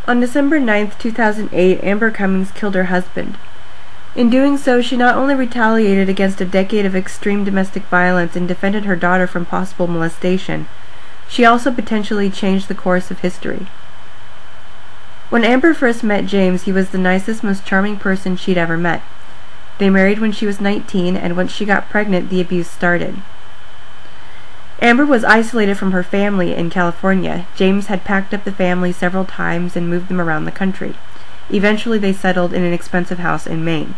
On December 9, 2008, Amber Cummings killed her husband. In doing so, she not only retaliated against a decade of extreme domestic violence and defended her daughter from possible molestation, she also potentially changed the course of history. When Amber first met James, he was the nicest, most charming person she'd ever met. They married when she was 19, and once she got pregnant, the abuse started. Amber was isolated from her family in California. James had packed up the family several times and moved them around the country. Eventually, they settled in an expensive house in Maine.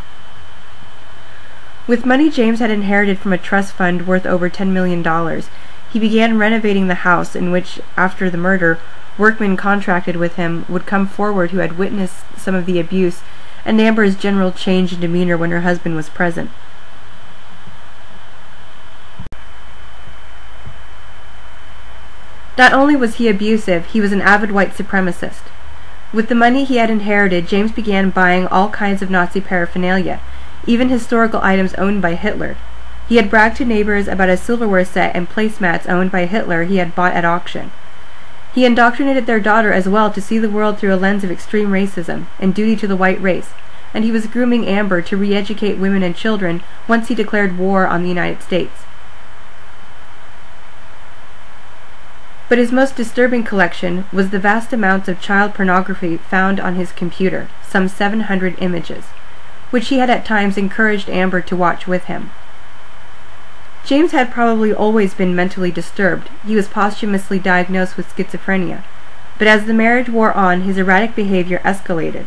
With money James had inherited from a trust fund worth over $10 million, he began renovating the house in which, after the murder, workmen contracted with him would come forward who had witnessed some of the abuse and Amber's general change in demeanor when her husband was present. Not only was he abusive, he was an avid white supremacist. With the money he had inherited, James began buying all kinds of Nazi paraphernalia, even historical items owned by Hitler. He had bragged to neighbors about a silverware set and placemats owned by Hitler he had bought at auction. He indoctrinated their daughter as well to see the world through a lens of extreme racism and duty to the white race, and he was grooming Amber to re-educate women and children once he declared war on the United States. But his most disturbing collection was the vast amounts of child pornography found on his computer, some 700 images, which he had at times encouraged Amber to watch with him. James had probably always been mentally disturbed. He was posthumously diagnosed with schizophrenia, but as the marriage wore on, his erratic behavior escalated.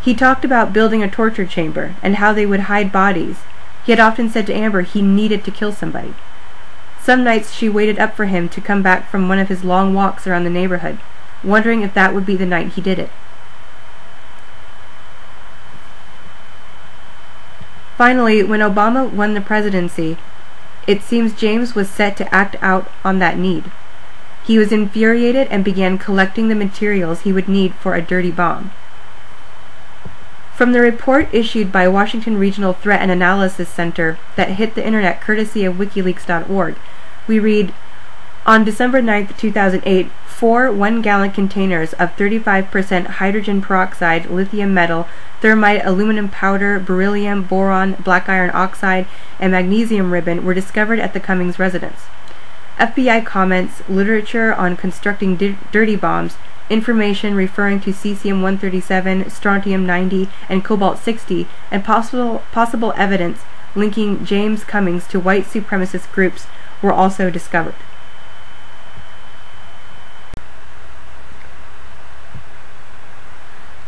He talked about building a torture chamber and how they would hide bodies. He had often said to Amber he needed to kill somebody. Some nights she waited up for him to come back from one of his long walks around the neighborhood, wondering if that would be the night he did it. Finally, when Obama won the presidency, it seems James was set to act out on that need. He was infuriated and began collecting the materials he would need for a dirty bomb. From the report issued by Washington Regional Threat and Analysis Center that hit the internet courtesy of WikiLeaks.org, we read, on December 9, 2008, 4 one-gallon containers of 35% hydrogen peroxide, lithium metal, thermite, aluminum powder, beryllium, boron, black iron oxide, and magnesium ribbon were discovered at the Cummings residence. FBI comments, literature on constructing dirty bombs, information referring to cesium-137, strontium-90, and cobalt-60, and possible evidence linking James Cummings to white supremacist groups were also discovered.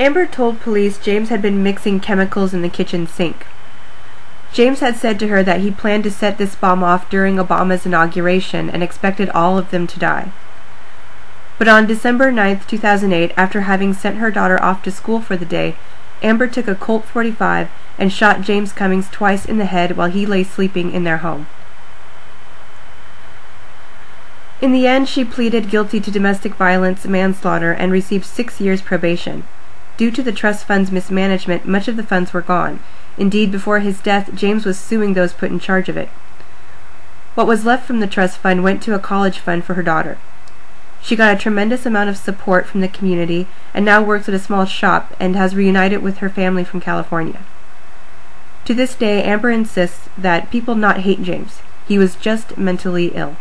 Amber told police James had been mixing chemicals in the kitchen sink. James had said to her that he planned to set this bomb off during Obama's inauguration and expected all of them to die. But on December 9, 2008, after having sent her daughter off to school for the day, Amber took a Colt .45 and shot James Cummings twice in the head while he lay sleeping in their home. In the end, she pleaded guilty to domestic violence, manslaughter, and received 6 years probation. Due to the trust fund's mismanagement, much of the funds were gone. Indeed, before his death, James was suing those put in charge of it. What was left from the trust fund went to a college fund for her daughter. She got a tremendous amount of support from the community and now works at a small shop and has reunited with her family from California. To this day, Amber insists that people not hate James. He was just mentally ill.